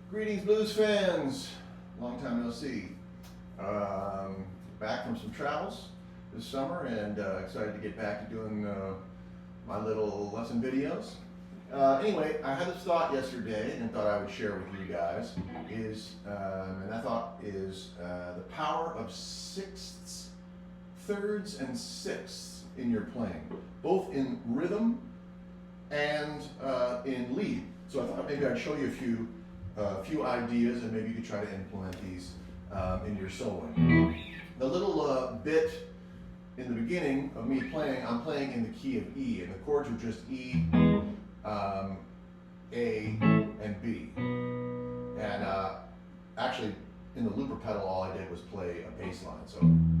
Greetings, blues fans. Long time no see. Back from some travels this summer and excited to get back to doing my little lesson videos. Anyway, I had this thought yesterday and thought I would share with you guys and that thought is the power of sixths, thirds, and sixths in your playing, both in rhythm and in lead. So I thought maybe I'd show you a few ideas and maybe you could try to implement these in your soloing. The little bit in the beginning of me playing, I'm playing in the key of E, and the chords are just E, A, and B. And actually, in the looper pedal, all I did was play a bass line. So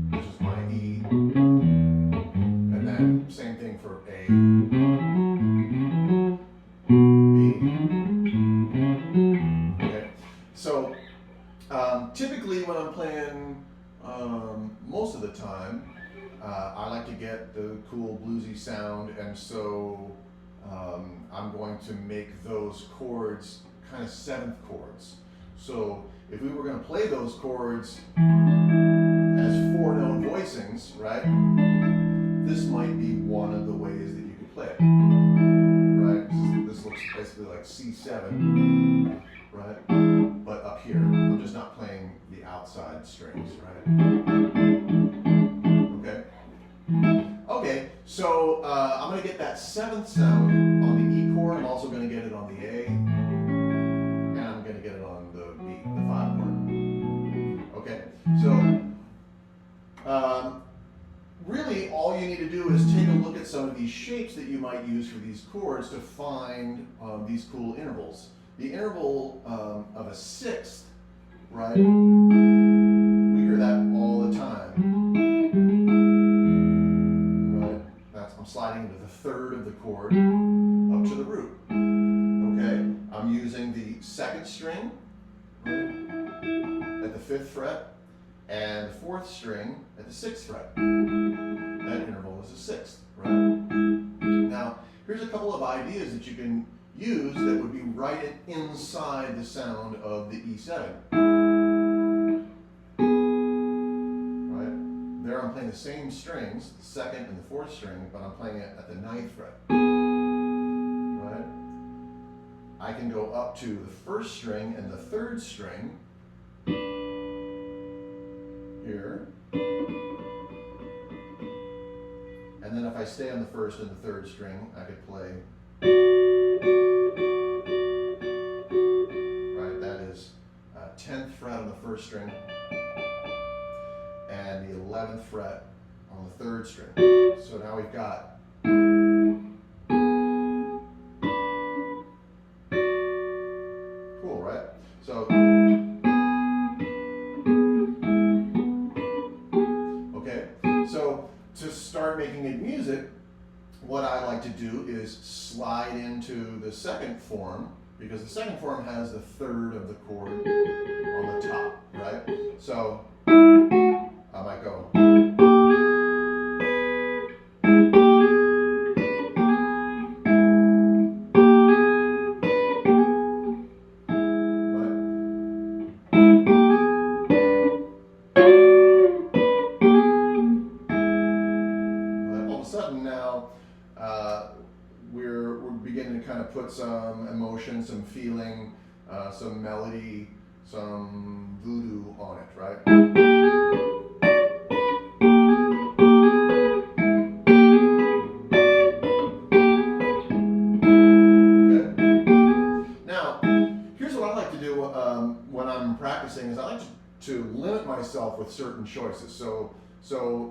this is my E, and then same thing for A, B. Okay, so typically when I'm playing, most of the time, I like to get the cool bluesy sound, and so I'm going to make those chords kind of seventh chords. So if we were going to play those chords as 4-note voicings, right, this might be one of the ways that you could play it, right? This looks basically like C7, right, but up here. I'm just not playing the outside strings, right? Okay, so I'm going to get that seventh sound on the E chord. I'm also going to get it on the A, and I'm going to get it on the B, the 5 chord. Okay, so really all you need to do is take a look at some of these shapes that you might use for these chords to find these cool intervals. The interval of a sixth, right? We hear that all the time. I'm sliding into the third of the chord up to the root. Okay, I'm using the second string, right, at the 5th fret and the 4th string at the 6th fret. That interval is a sixth, right? Now, here's a couple of ideas that you can use that would be right inside the sound of the E7. There I'm playing the same strings, the 2nd and the 4th string, but I'm playing it at the 9th fret, right? I can go up to the 1st string and the 3rd string here, and then if I stay on the 1st and the 3rd string, I could play, right, that is 10th fret on the 1st string, and the 11th fret on the 3rd string. So now we've got cool, right? So okay, so to start making it music, what I like to do is slide into the second form, because the second form has the third of the chord on the top, right? So I might go. We're beginning to kind of put some emotion, some feeling, some melody, some voodoo on it, right? Okay. Now, here's what I like to do when I'm practicing is I like to limit myself with certain choices. So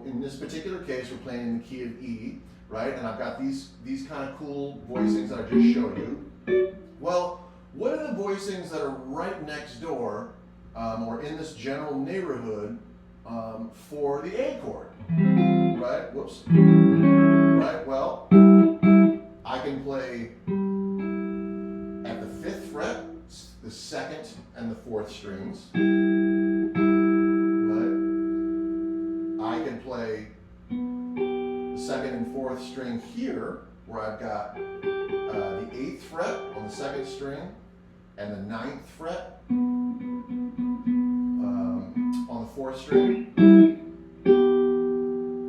in this particular case, we're playing in the key of E, right? And I've got these kind of cool voicings that I just showed you. Well, what are the voicings that are right next door or in this general neighborhood for the A chord, right? Whoops. Right, well, I can play at the 5th fret, the 2nd and the 4th strings, right? I can play the 2nd and 4th string here, where I've got the 8th fret on the 2nd string and the 9th fret on the 4th string,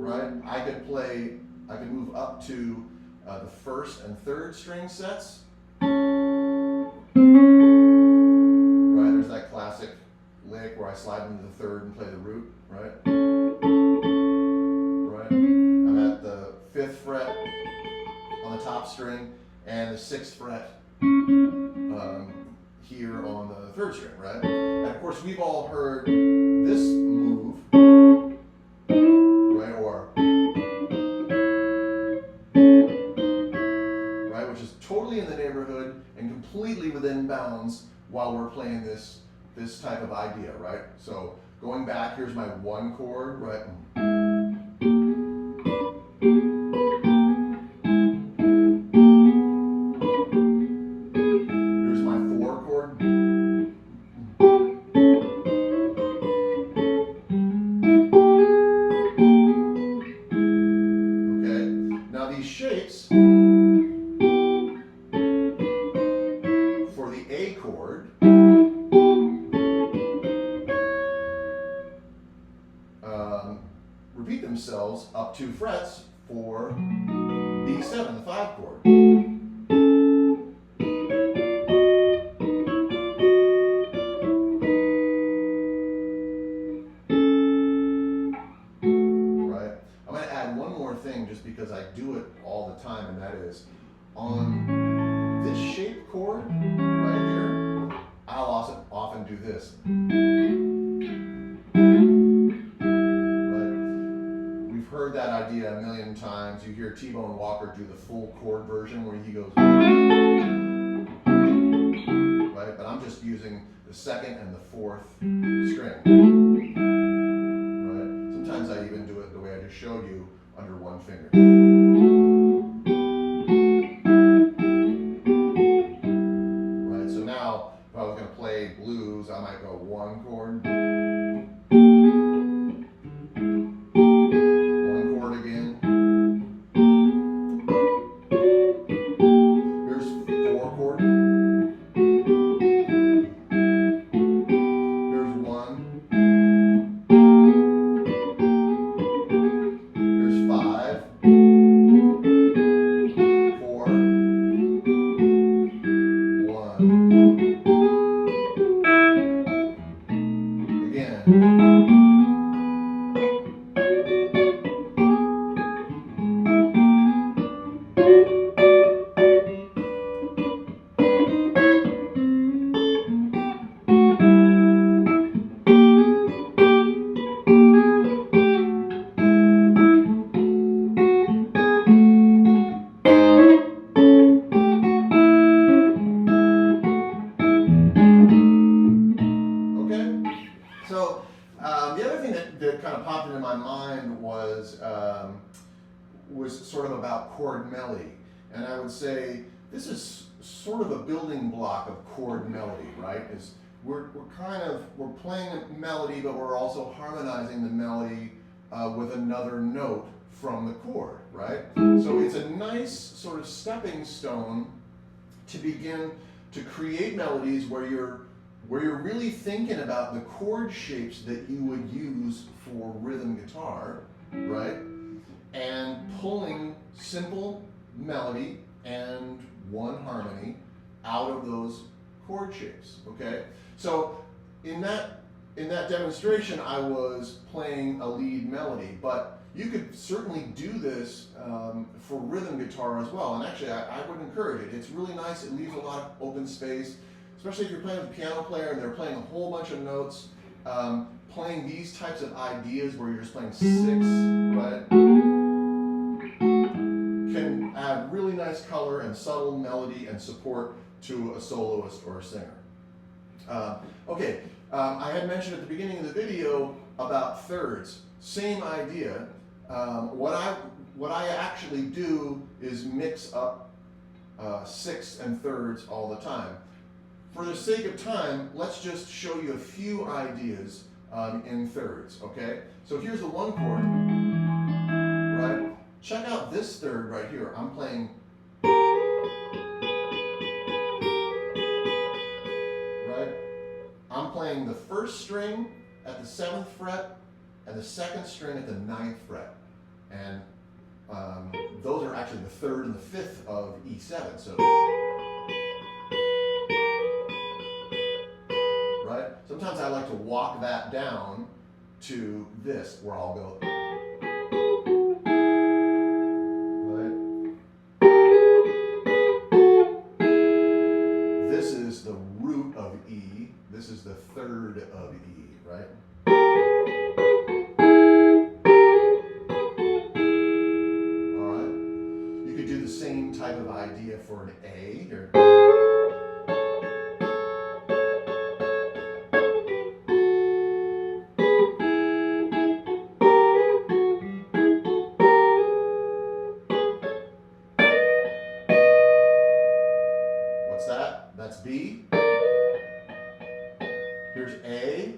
right? I can move up to the 1st and 3rd string sets, right? There's that classic lick where I slide into the 3rd and play the root, right? I'm at the 5th fret on the top string and the 6th fret here on the 3rd string, right? And of course, we've all heard this move, right? Right, which is totally in the neighborhood and completely within bounds while we're playing this type of idea, right? So going back, here's my 1 chord, right? Here's my 4 chord. Okay, now these shapes for the A chord repeat themselves up 2 frets for B7, the 5 chord. Right? I'm going to add one more thing just because I do it all the time, and that is on this shape chord right here, I'll also often do this. Heard that idea a million times. You hear T-Bone Walker do the full chord version where he goes, right? But I'm just using the 2nd and the 4th string, right? Sometimes I even do it the way I just showed you, under 1 finger. Right, so now if I was going to play blues, I might go 1 chord, again. Here's 4 chord. Here's 1. Here's 5. was sort of about chord melody. And I would say this is sort of a building block of chord melody, right? Is we're playing a melody, but we're also harmonizing the melody with another note from the chord, right? So it's a nice sort of stepping stone to begin to create melodies where you're really thinking about the chord shapes that you would use for rhythm guitar, right? And pulling simple melody and one harmony out of those chord shapes, okay? So in that demonstration, I was playing a lead melody, but you could certainly do this for rhythm guitar as well. And actually, I would encourage it. It's really nice. It leaves a lot of open space, especially if you're playing with a piano player and they're playing a whole bunch of notes. Playing these types of ideas where you're just playing 6, right, can add really nice color and subtle melody and support to a soloist or a singer. Okay, I had mentioned at the beginning of the video about thirds. Same idea. What I actually do is mix up 6 and thirds all the time. For the sake of time, let's just show you a few ideas in thirds, okay? So here's the 1 chord, right? Check out this third right here. I'm playing, right? I'm playing the 1st string at the 7th fret and the 2nd string at the 9th fret. And those are actually the 3rd and the 5th of E7. So, right? Sometimes I like to walk that down to this, where I'll go, right? This is the root of E. This is the 3rd of E, right? All right. You could do the same type of idea for an A here. That's B. Here's A.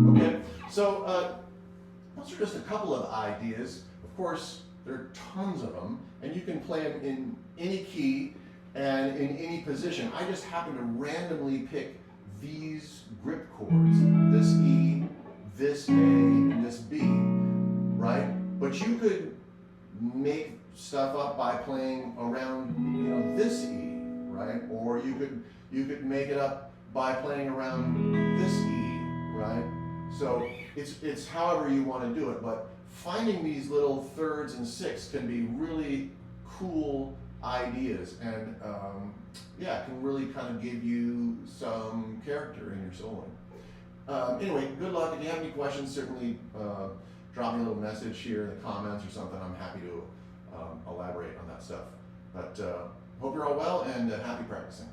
Okay, so those are just a couple of ideas. Of course, there are tons of them, and you can play them in any key and in any position. I just happen to randomly pick these grip chords, this E, this A, and this B, right? But you could make stuff up by playing around, this E, right? Or you could make it up by playing around this E, right? So it's however you want to do it, but finding these little thirds and sixths can be really cool ideas, and yeah, it can really kind of give you some character in your soloing. Anyway, good luck. If you have any questions, certainly drop me a little message here in the comments or something. I'm happy to elaborate on that stuff. But hope you're all well, and happy practicing.